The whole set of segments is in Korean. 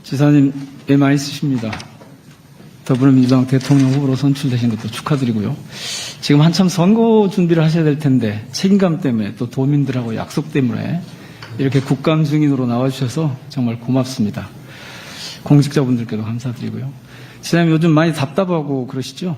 지사님, 애 많이 쓰십니다. 더불어민주당 대통령 후보로 선출되신 것도 축하드리고요. 지금 한참 선거 준비를 하셔야 될 텐데 책임감 때문에 또 도민들하고 약속 때문에 이렇게 국감 증인으로 나와주셔서 정말 고맙습니다. 공직자분들께도 감사드리고요. 지사님 요즘 많이 답답하고 그러시죠?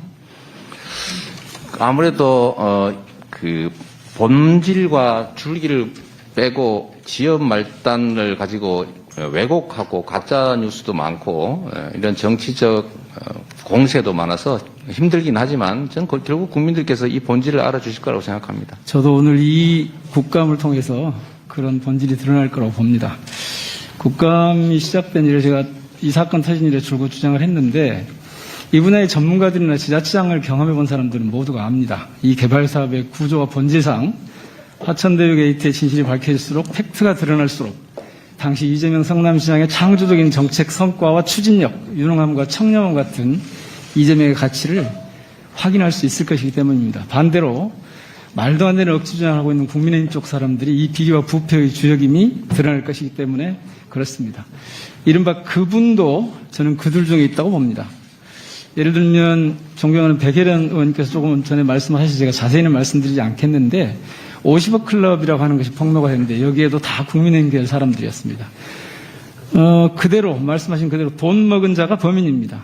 아무래도 그 본질과 줄기를 빼고 지역 말단을 가지고 왜곡하고 가짜 뉴스도 많고 이런 정치적 공세도 많아서 힘들긴 하지만 저는 결국 국민들께서 이 본질을 알아주실 거라고 생각합니다. 저도 오늘 이 국감을 통해서 그런 본질이 드러날 거라고 봅니다. 국감이 시작된 이래 제가 이 사건 터진 이래 줄곧 주장을 했는데 이 분야의 전문가들이나 지자체장을 경험해 본 사람들은 모두가 압니다. 이 개발 사업의 구조와 본질상 화천대유 게이트의 진실이 밝혀질수록 팩트가 드러날수록 당시 이재명 성남시장의 창조적인 정책 성과와 추진력, 유능함과 청렴함 같은 이재명의 가치를 확인할 수 있을 것이기 때문입니다. 반대로 말도 안 되는 억지 주장하고 있는 국민의힘 쪽 사람들이 이 비리와 부패의 주역임이 드러날 것이기 때문에 그렇습니다. 이른바 그분도 저는 그들 중에 있다고 봅니다. 예를 들면 존경하는 백혜련 의원님께서 조금 전에 말씀하셔서 제가 자세히는 말씀드리지 않겠는데 50억 클럽이라고 하는 것이 폭로가 됐는데 여기에도 다 국민의힘 계열 사람들이었습니다. 그대로 말씀하신 그대로 돈 먹은 자가 범인입니다.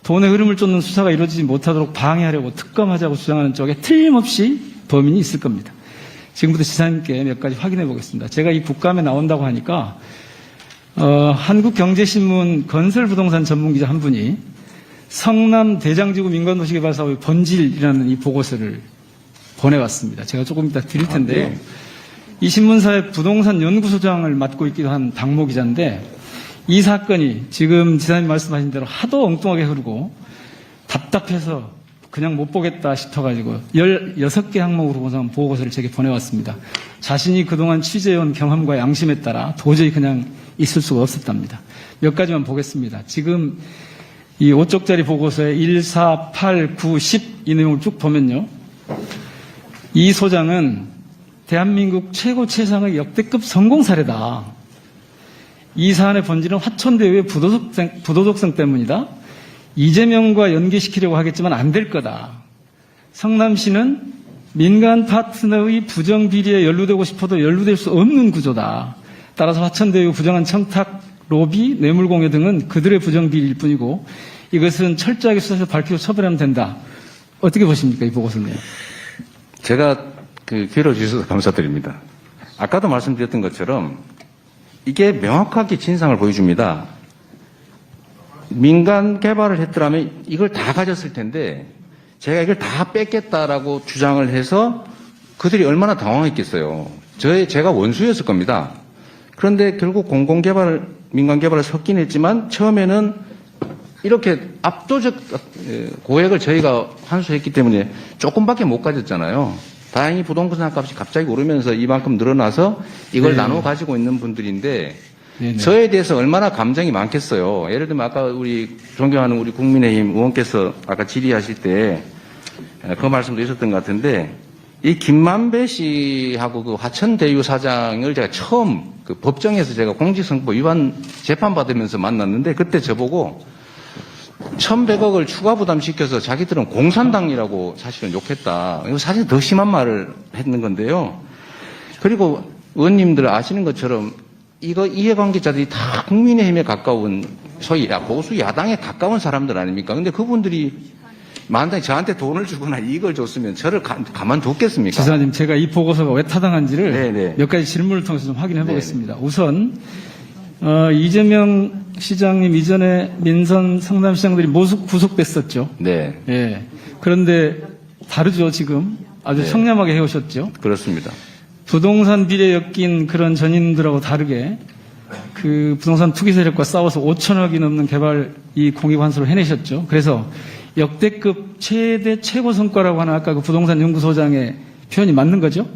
돈의 흐름을 쫓는 수사가 이루어지지 못하도록 방해하려고 특검하자고 주장하는 쪽에 틀림없이 범인이 있을 겁니다. 지금부터 지사님께 몇 가지 확인해 보겠습니다. 제가 이 국감에 나온다고 하니까 한국경제신문 건설부동산 전문기자 한 분이 성남 대장지구 민간도시개발사업의 본질이라는 이 보고서를 보내왔습니다. 제가 조금 이따 드릴 텐데요. 이 신문사의 부동산 연구소장을 맡고 있기도 한 박모 기자인데 이 사건이 지금 지사님 말씀하신 대로 하도 엉뚱하게 흐르고 답답해서 그냥 못 보겠다 싶어가지고 16개 항목으로 구성한 보고서를 제게 보내왔습니다. 자신이 그동안 취재해온 경험과 양심에 따라 도저히 그냥 있을 수가 없었답니다. 몇 가지만 보겠습니다. 지금 이 5쪽짜리 보고서에 1, 4, 8, 9, 10 이 내용을 쭉 보면요. 이 소장은 대한민국 최고 최상의 역대급 성공 사례다. 이 사안의 본질은 화천대유의 부도덕성 때문이다. 이재명과 연계시키려고 하겠지만 안 될 거다. 성남시는 민간 파트너의 부정비리에 연루되고 싶어도 연루될 수 없는 구조다. 따라서 화천대유 부정한 청탁, 로비, 뇌물공여 등은 그들의 부정비리일 뿐이고 이것은 철저하게 수사해서 밝히고 처벌하면 된다. 어떻게 보십니까? 이 보고서는요. 제가 기회를 주셔서 감사드립니다. 아까도 말씀드렸던 것처럼 이게 명확하게 진상을 보여줍니다. 민간 개발을 했더라면 이걸 다 가졌을 텐데 제가 이걸 다 뺏겠다라고 주장을 해서 그들이 얼마나 당황했겠어요. 제가 원수였을 겁니다. 그런데 결국 공공개발, 민간개발을 섞긴 했지만 처음에는 이렇게 압도적 고액을 저희가 환수했기 때문에 조금밖에 못 가졌잖아요. 다행히 부동산 값이 갑자기 오르면서 이만큼 늘어나서 이걸 나눠 가지고 있는 분들인데 저에 대해서 얼마나 감정이 많겠어요. 예를 들면 아까 우리 존경하는 우리 국민의힘 의원께서 아까 질의하실 때 그 말씀도 있었던 것 같은데 이 김만배 씨하고 그 화천대유 사장을 제가 처음 그 법정에서 제가 공직선거법 위반 재판 받으면서 만났는데 그때 저보고 1,100억을 추가 부담시켜서 자기들은 공산당이라고 사실은 욕했다. 이거 사실 더 심한 말을 했는 건데요. 그리고 의원님들 아시는 것처럼 이거 이해관계자들이 다 국민의힘에 가까운 소위 보수 야당에 가까운 사람들 아닙니까? 근데 그분들이 만약에 저한테 돈을 주거나 이익을 줬으면 저를 가만뒀겠습니까? 지사님, 제가 이 보고서가 왜 타당한지를 몇 가지 질문을 통해서 좀 확인해 보겠습니다. 우선 이재명 시장님 이전에 민선 성남시장들이 모두 구속됐었죠. 네. 예. 그런데 다르죠, 지금. 아주 청렴하게 해오셨죠. 그렇습니다. 부동산 비리에 엮인 그런 전인들하고 다르게 그 부동산 투기 세력과 싸워서 5천억이 넘는 개발 이 공익 환수를 해내셨죠. 그래서 역대급 최대 최고 성과라고 하는 아까 그 부동산 연구소장의 표현이 맞는 거죠?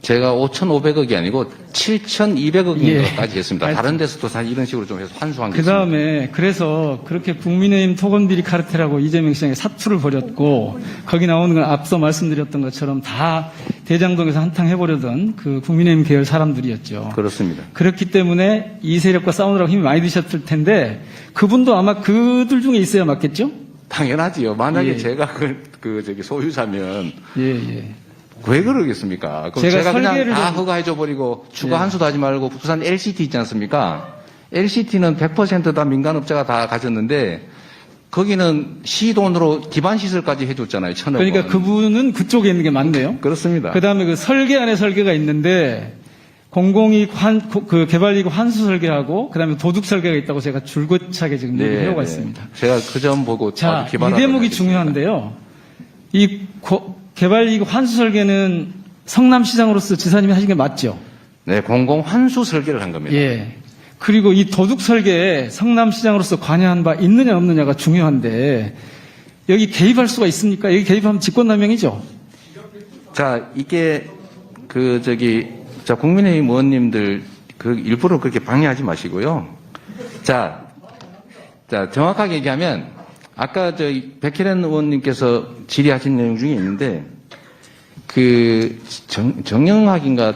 제가 5,500억이 아니고 7,200억인가까지 예. 했습니다. 다른 데서도 사실 이런 식으로 좀 해서 환수한 게 그 있습니다. 다음에 그래서 그렇게 국민의힘 토건비리 카르텔하고 이재명 시장이 사투를 벌였고 거기 나오는 건 앞서 말씀드렸던 것처럼 다 대장동에서 한탕 해보려던 그 국민의힘 계열 사람들이었죠. 그렇습니다. 그렇기 때문에 이 세력과 싸우느라고 힘이 많이 드셨을 텐데 그분도 아마 그들 중에 있어야 맞겠죠? 당연하지요. 만약에 예. 제가 저기 소유자면 예. 왜 그러겠습니까? 그럼 제가 제가 그냥 설계를 다 좀- 허가해줘버리고 추가 예. 환수도 하지 말고 부산 LCT 있지 않습니까? LCT는 100% 민간업자가 다 가졌는데 거기는 시 돈으로 기반 시설까지 해줬잖아요. 1,000억 원. 그러니까 그분은 그쪽에 있는 게 맞네요. 그렇습니다. 그 다음에 그 설계 안에 설계가 있는데 공공이익 그 개발이익 환수 설계하고 그 다음에 도둑 설계가 있다고 제가 줄곧차게 지금 얘기를 해오고 있습니다. 제가 그 점 보고 자, 아주 이 기발하다고 대목이 생각했습니다. 중요한데요. 이 개발이익 환수 설계는 성남시장으로서 지사님이 하신 게 맞죠? 네, 공공 환수 설계를 한 겁니다. 예. 그리고 이 도둑 설계에 성남시장으로서 관여한 바 있느냐 없느냐가 중요한데 여기 개입할 수가 있습니까? 여기 개입하면 직권남용이죠. 자, 이게 자, 국민의힘 의원님들 일부러 그렇게 방해하지 마시고요. 자, 정확하게 얘기하면 아까 백혜련 의원님께서 질의하신 내용 중에 있는데 정영학인가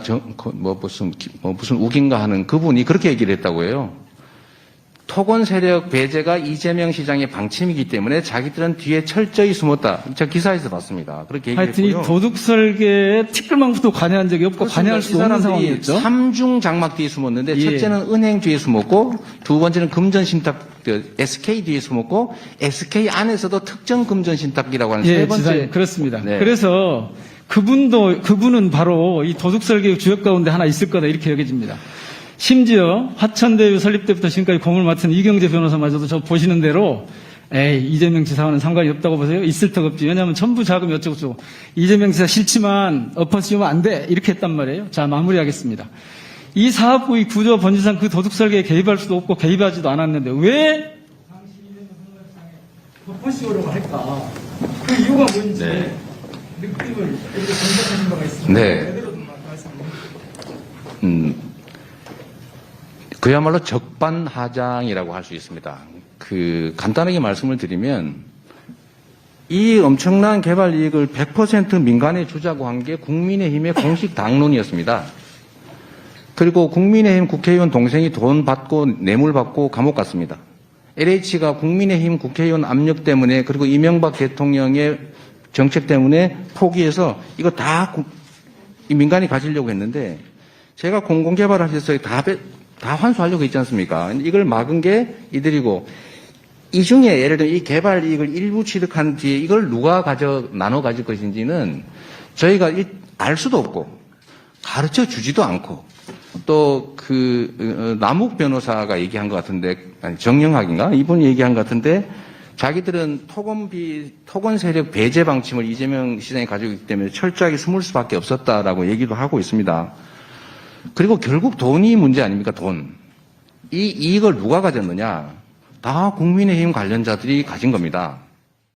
무슨 우긴가 하는 그분이 그렇게 얘기를 했다고 해요. 토건 세력 배제가 이재명 시장의 방침이기 때문에 자기들은 뒤에 철저히 숨었다. 제가 기사에서 봤습니다. 그렇게 하여튼 이 얘기했고요. 도둑 설계에 특별망부도 관여한 적이 없고 관여할 수 없는 상황이었죠. 3중 장막 뒤에 숨었는데 예. 첫째는 은행 뒤에 숨었고 두 번째는 금전신탁 SK 뒤에 숨었고 SK 안에서도 특정 금전신탁이라고 하는 세 번째. 지사님, 그렇습니다. 네. 그래서 그분은 바로 이 도둑 설계 주역 가운데 하나 있을 거다 이렇게 여겨집니다. 심지어 화천대유 설립 때부터 지금까지 공을 맡은 이경재 변호사마저도 저 보시는 대로 이재명 지사와는 상관이 없다고 보세요? 있을 턱 없지. 왜냐하면 전부 자금이 어쩌고저쩌고. 이재명 지사 싫지만 엎어씌우면 안 돼. 이렇게 했단 말이에요. 자, 마무리하겠습니다. 이 사업부의 구조 번지상 그 도둑 설계에 개입할 수도 없고 개입하지도 않았는데 왜 당시 이재명 성남시장에 엎어씌우려고 할까? 그 이유가 뭔지 네. 느낌을 이렇게 분석하신 바가 있습니다. 네. 제대로 좀 말씀해 그야말로 적반하장이라고 할 수 있습니다. 간단하게 말씀을 드리면 이 엄청난 개발 이익을 100% 민간에 주자고 한 게 국민의힘의 공식 당론이었습니다. 그리고 국민의힘 국회의원 동생이 돈 받고 뇌물 받고 감옥 갔습니다. LH가 국민의힘 국회의원 압력 때문에 그리고 이명박 대통령의 정책 때문에 포기해서 이거 다 민간이 가지려고 했는데 제가 공공개발을 하셔서 다 환수하려고 했지 않습니까? 이걸 막은 게 이들이고 이 중에 예를 들어 이 개발 이익을 일부 취득한 뒤에 이걸 누가 나눠 가질 것인지는 저희가 알 수도 없고 가르쳐 주지도 않고 또 남욱 변호사가 얘기한 것 같은데 아니 정영학인가 이분이 얘기한 것 같은데 자기들은 토건 세력 배제 방침을 이재명 시장이 가지고 있기 때문에 철저하게 숨을 수밖에 없었다라고 얘기도 하고 있습니다. 그리고 결국 돈이 문제 아닙니까? 돈. 이 이익을 누가 가졌느냐? 다 국민의힘 관련자들이 가진 겁니다.